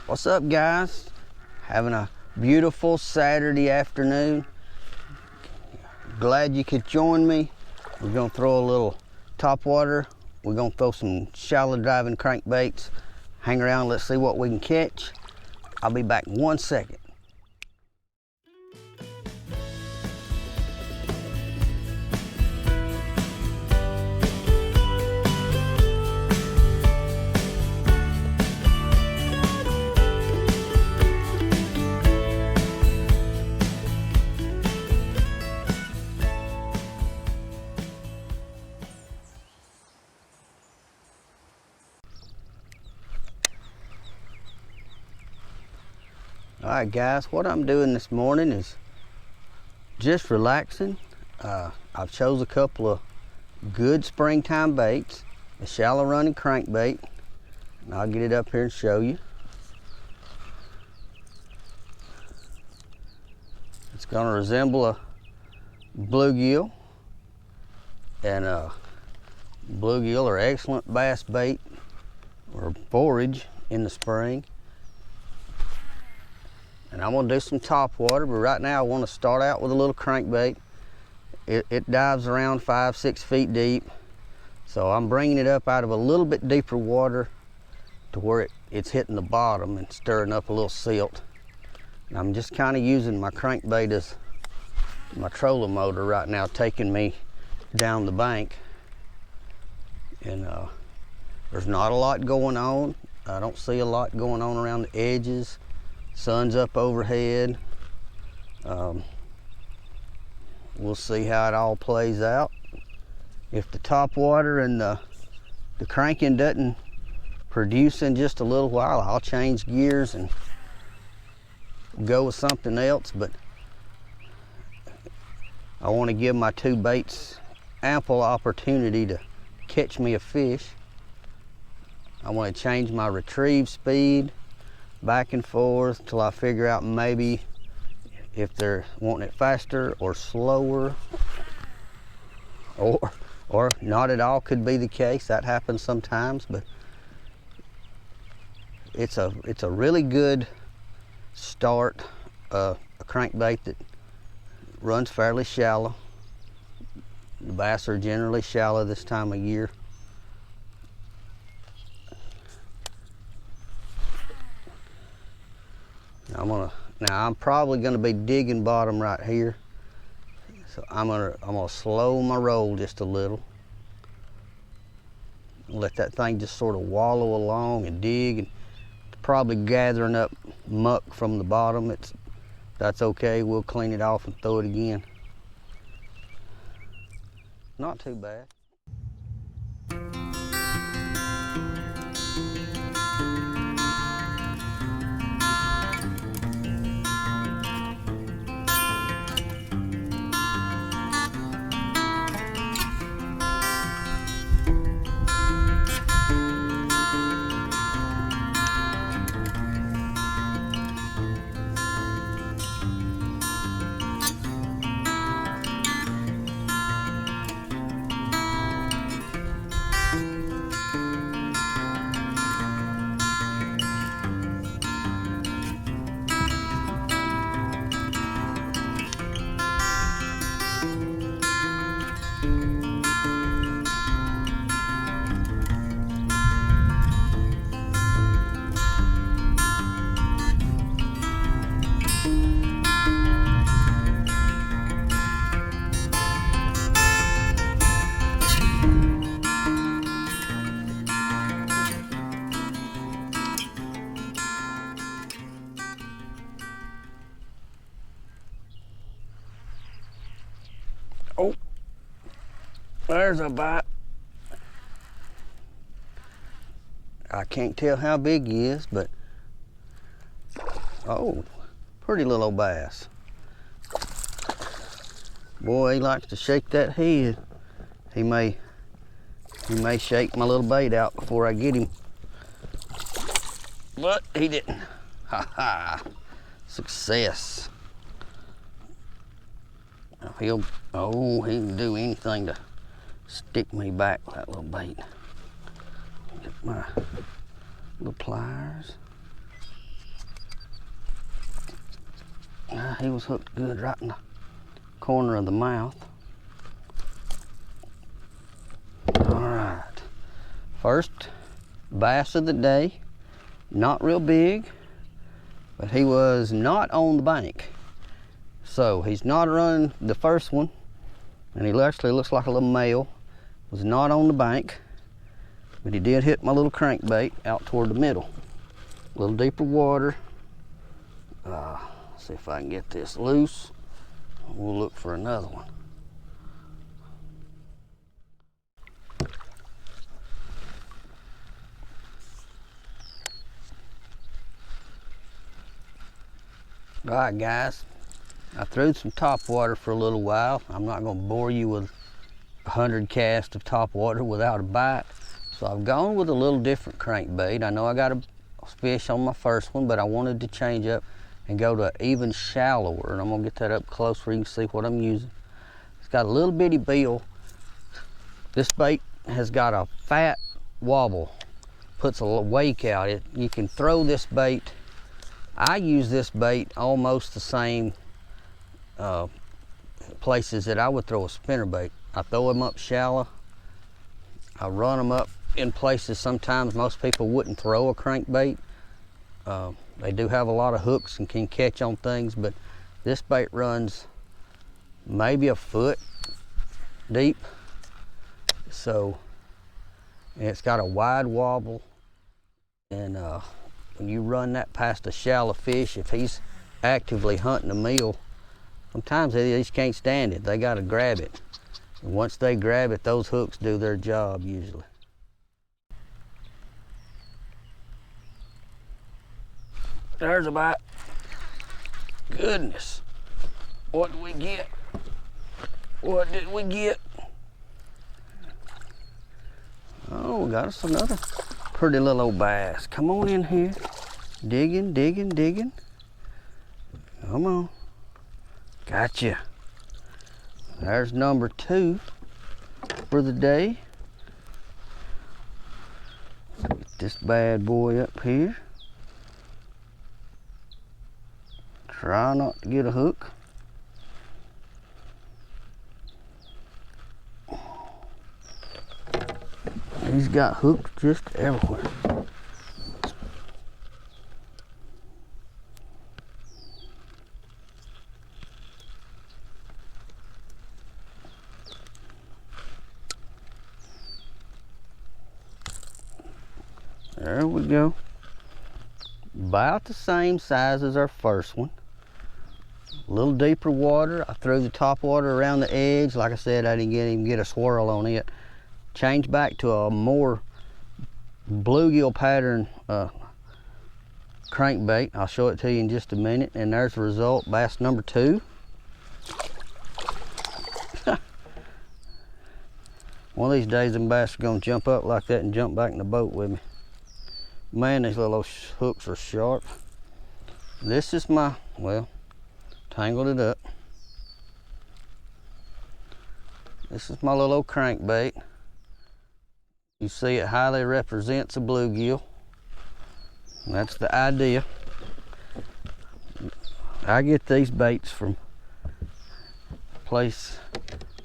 What's up, guys? Having a beautiful Saturday afternoon. Glad you could join me. We're gonna throw a little top water. We're gonna throw some shallow driving crankbaits. Hang around, let's see what we can catch. I'll be back in 1 second. All right, guys, what I'm doing this morning is just relaxing. I've chose a couple of good springtime baits, a shallow running crankbait, and I'll get it up here and show you. It's gonna resemble a bluegill, and bluegill are excellent bass bait or forage in the spring. And I'm gonna do some top water, but right now I wanna start out with a little crankbait. It dives around 5-6 feet deep. So I'm bringing it up out of a little bit deeper water to where it's hitting the bottom and stirring up a little silt. And I'm just kind of using my crankbait as my trolling motor right now, taking me down the bank. And there's not a lot going on. I don't see a lot going on around the edges. Sun's up overhead. We'll see how it all plays out. If the top water and the cranking doesn't produce in just a little while, I'll change gears and go with something else. But I want to give my two baits ample opportunity to catch me a fish. I want to change my retrieve speed back and forth till I figure out maybe if they're wanting it faster or slower, or not at all. Could be the case. That happens sometimes, but it's a really good start. A crankbait that runs fairly shallow. The bass are generally shallow this time of year. I'm probably gonna be digging bottom right here. So I'm gonna slow my roll just a little. Let that thing just sort of wallow along and dig, and probably gathering up muck from the bottom. That's okay, we'll clean it off and throw it again. Not too bad. Oh, there's a bite. I can't tell how big he is, but oh, pretty little old bass. Boy, he likes to shake that head. He may shake my little bait out before I get him, but he didn't. Ha ha! Success. He can do anything to stick me back with that little bait. Get my little pliers. He was hooked good right in the corner of the mouth. All right, first bass of the day. Not real big, but he was not on the bank. So he's not running the first one, and he actually looks like a little male. Was not on the bank, but he did hit my little crankbait out toward the middle. A little deeper water. See if I can get this loose. We'll look for another one. All right, guys, I threw some top water for a little while. I'm not going to bore you with 100 casts of top water without a bite. So I've gone with a little different crankbait. I know I got a fish on my first one, but I wanted to change up and go to even shallower. And I'm going to get that up close where you can see what I'm using. It's got a little bitty bill. This bait has got a fat wobble, puts a wake out. You can throw this bait. I use this bait almost the same places that I would throw a spinnerbait. I throw them up shallow. I run them up in places sometimes most people wouldn't throw a crankbait. They do have a lot of hooks and can catch on things, but this bait runs maybe a foot deep. So, and it's got a wide wobble, and when you run that past a shallow fish, if he's actively hunting a meal, sometimes they just can't stand it. They got to grab it. And once they grab it, those hooks do their job usually. There's a bite. Goodness. What did we get? What did we get? Oh, we got us another pretty little old bass. Come on in here. Digging, digging, digging. Come on. Gotcha. There's number 2 for the day. Get this bad boy up here. Try not to get a hook. He's got hooks just everywhere. There we go. About the same size as our first one. A little deeper water. I threw the top water around the edge. Like I said, I didn't even get a swirl on it. Changed back to a more bluegill pattern crankbait. I'll show it to you in just a minute. And there's the result, bass number 2. One of these days, them bass are gonna jump up like that and jump back in the boat with me. Man, these little hooks are sharp. This is my, well, tangled it up. This is my little old crankbait. You see it highly represents a bluegill. That's the idea. I get these baits from a place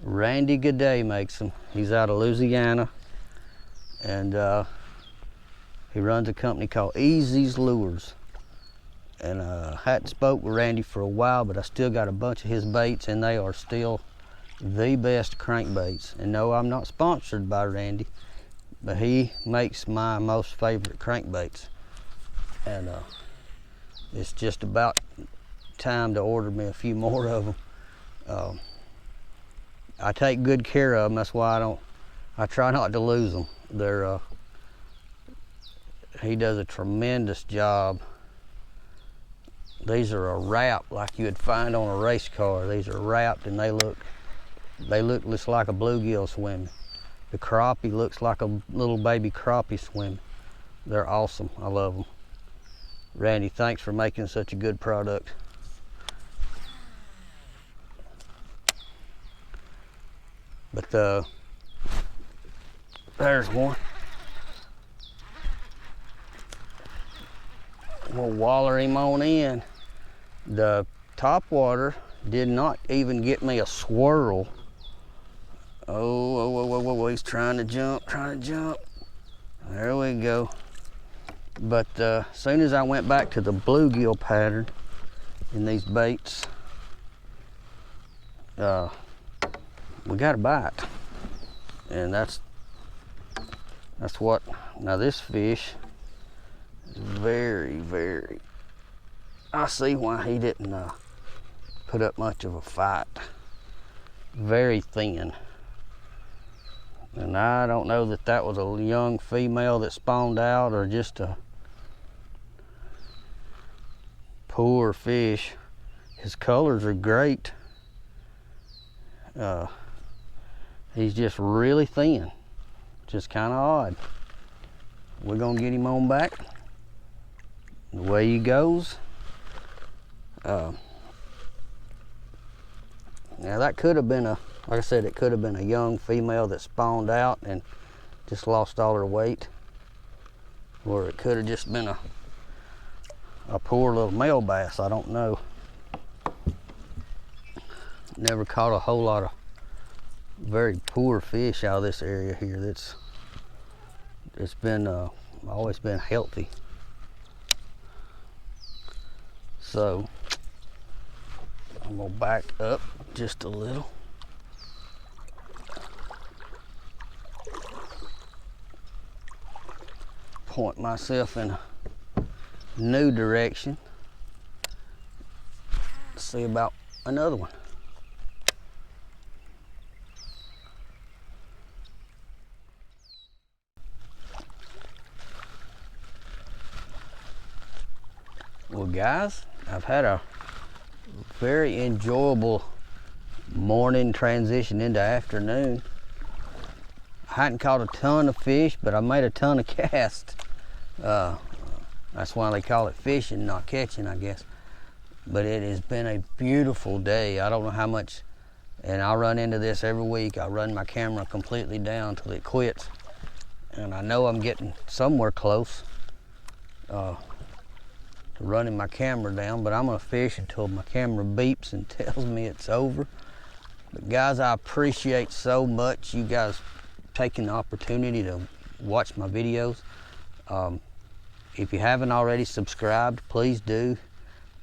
Randy G'day makes them. He's out of Louisiana, and he runs a company called Easy's Lures. And I hadn't spoke with Randy for a while, but I still got a bunch of his baits, and they are still the best crankbaits. And no, I'm not sponsored by Randy, but he makes my most favorite crankbaits. And it's just about time to order me a few more of them. I take good care of them. That's why I try not to lose them. He does a tremendous job. These are a wrap like you would find on a race car. These are wrapped, and they look just like a bluegill swimming. The crappie looks like a little baby crappie swimming. They're awesome. I love them. Randy, thanks for making such a good product. But there's one. We'll waller him on in. The top water did not even get me a swirl. Oh, he's trying to jump. There we go. But as soon as I went back to the bluegill pattern in these baits, we got a bite. And that's what, now this fish is very, I see why he didn't put up much of a fight. Very thin. And I don't know that that was a young female that spawned out or just a poor fish. His colors are great. He's just really thin. Just kind of odd. We're gonna get him on back. The way he goes. Now that could have been like I said, it could have been a young female that spawned out and just lost all her weight. Or it could have just been a poor little male bass, I don't know. Never caught a whole lot of very poor fish out of this area here. It's been always been healthy. So I'm gonna back up just a little. Point myself in a new direction. See about another one. Well guys, I've had a very enjoyable morning transition into afternoon. I hadn't caught a ton of fish, but I made a ton of casts. That's why they call it fishing, not catching, I guess. But it has been a beautiful day. I don't know how much, and I run into this every week. I run my camera completely down till it quits. And I know I'm getting somewhere close to running my camera down, but I'm gonna fish until my camera beeps and tells me it's over. But guys, I appreciate so much you guys taking the opportunity to watch my videos. If you haven't already subscribed, please do.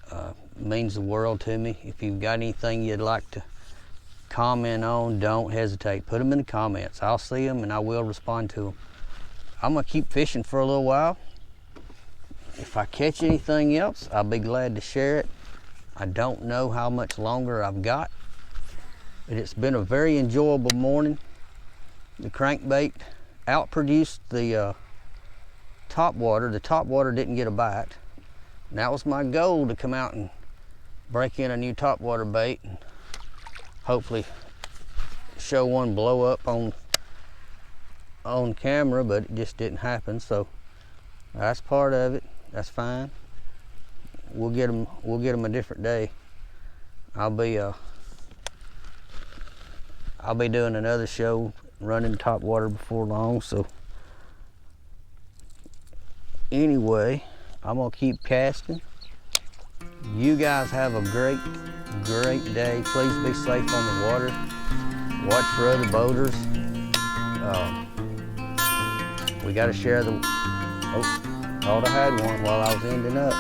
It means the world to me. If you've got anything you'd like to comment on, don't hesitate. Put them in the comments. I'll see them and I will respond to them. I'm gonna keep fishing for a little while. If I catch anything else, I'll be glad to share it. I don't know how much longer I've got, but it's been a very enjoyable morning. The crankbait outproduced the top water. The top water didn't get a bite. And that was my goal, to come out and break in a new top water bait and hopefully show one blow up on camera, but it just didn't happen. So that's part of it. That's fine. We'll get them a different day. I'll be doing another show running top water before long. So anyway, I'm gonna keep casting. You guys have a great day. Please be safe on the water. Watch for other boaters. We got to share the. Oh, thought I had one while I was ending up. I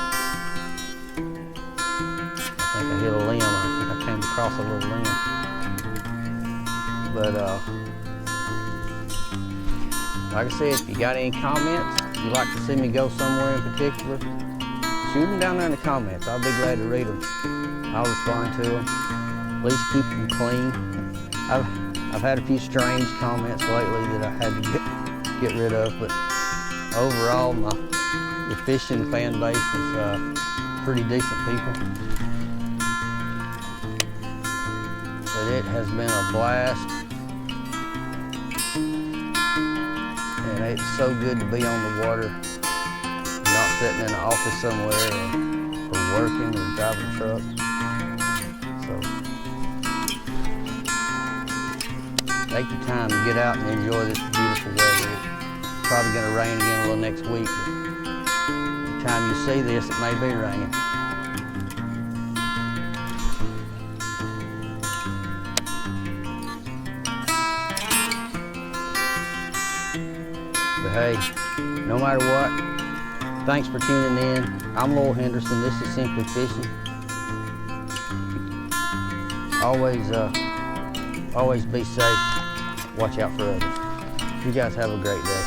think I hit a limb. I think I came across a little limb. But like I said, if you got any comments, if you'd like to see me go somewhere in particular, shoot them down there in the comments. I'll be glad to read them. I'll respond to them. Please keep them clean. I've had a few strange comments lately that I had to get rid of, but overall, the fishing fan base is pretty decent people. But it has been a blast. And it's so good to be on the water, not sitting in an office somewhere or working or driving a truck. So take the time to get out and enjoy this beautiful weather. It's probably going to rain again a little next week. By the time you see this, it may be raining. But hey, no matter what, thanks for tuning in. I'm Lowell Henderson. This is Simply Fishing. Always be safe. Watch out for others. You guys have a great day.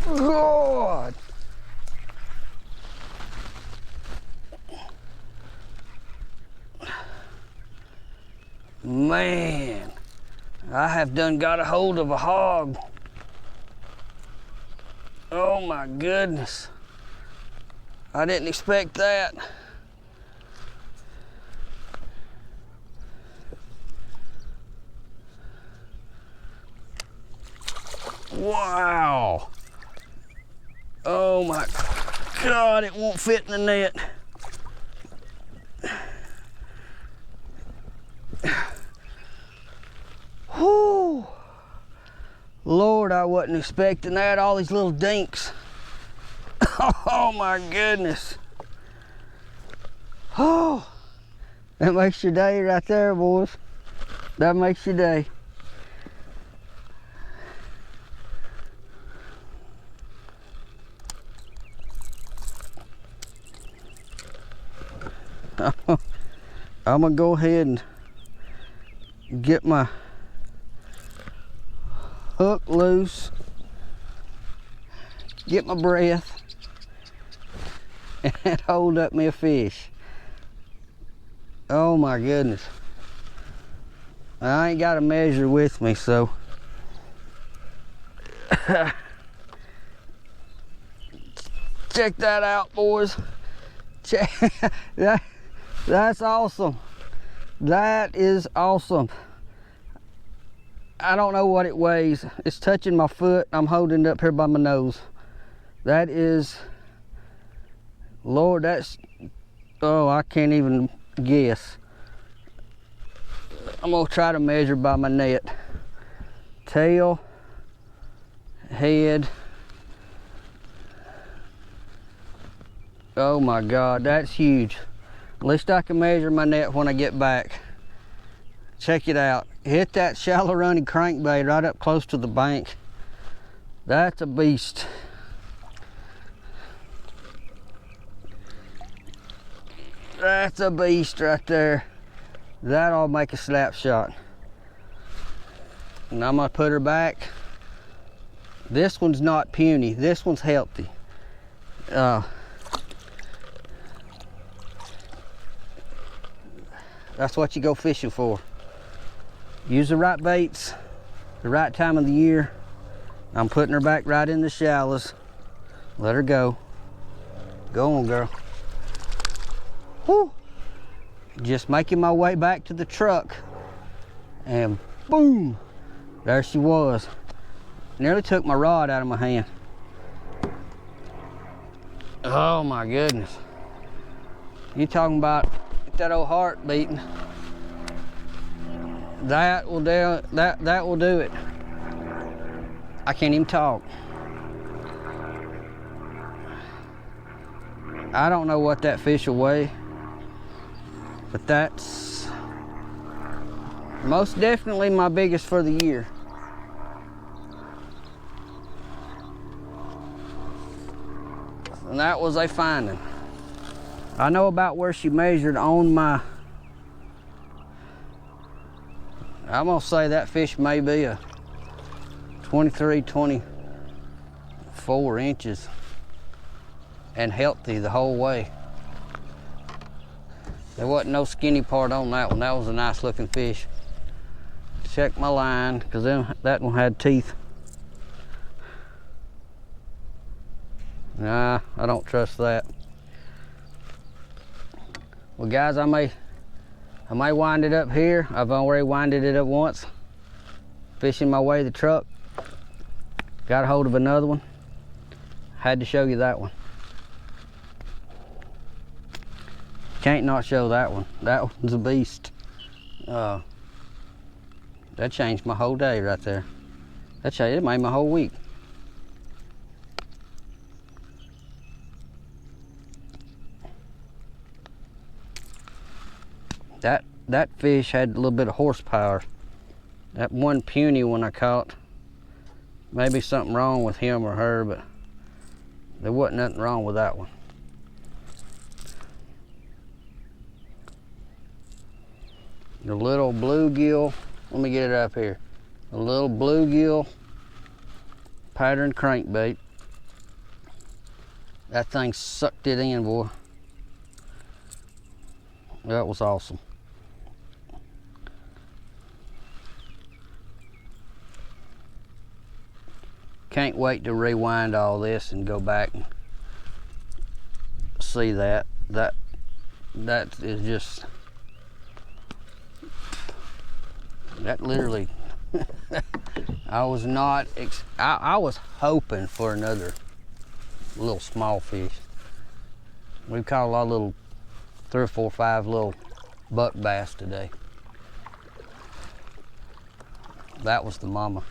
God! Man, I have done got a hold of a hog. Oh my goodness. I didn't expect that. Wow. Oh my God, it won't fit in the net. Whew. Lord, I wasn't expecting that. All these little dinks. Oh my goodness. Oh, that makes your day right there, boys. That makes your day. I'm gonna go ahead and get my hook loose, get my breath, and hold up me a fish. Oh my goodness. I ain't got a measure with me, so check that out, boys. Check that. That's awesome. That is awesome. I don't know what it weighs. It's touching my foot. I'm holding it up here by my nose. That is, Lord, that's, oh, I can't even guess. I'm gonna try to measure by my net. Tail, head. Oh my God, that's huge. At least I can measure my net when I get back. Check it out. Hit that shallow running crankbait right up close to the bank. That's a beast. That's a beast right there. That'll make a snapshot. And I'm gonna put her back. This one's not puny, this one's healthy. That's what you go fishing for. Use the right baits, the right time of the year. I'm putting her back right in the shallows. Let her go. Go on, girl. Whew. Just making my way back to the truck, and boom, there she was. Nearly took my rod out of my hand. Oh my goodness. You talking about get that old heart beating. That will do, that will do it. I can't even talk. I don't know what that fish will weigh, but that's most definitely my biggest for the year. And that was a finding. I know about where she measured on my, I'm gonna say that fish may be a 23, 24 inches and healthy the whole way. There wasn't no skinny part on that one. That was a nice looking fish. Check my line, because that one had teeth. Nah, I don't trust that. Well guys, I may wind it up here. I've already winded it up once. Fishing my way to the truck. Got a hold of another one. Had to show you that one. Can't not show that one. That one's a beast. That changed my whole day right there. It made my whole week. That fish had a little bit of horsepower. That one puny one I caught, maybe something wrong with him or her, but there wasn't nothing wrong with that one. The little bluegill, let me get it up here. A little bluegill pattern crankbait. That thing sucked it in, boy. That was awesome. Can't wait to rewind all this and go back and see that. That is just, that literally, I was not, I was hoping for another little small fish. We've caught a lot of little 3 or 4 or 5 little buck bass today. That was the mama.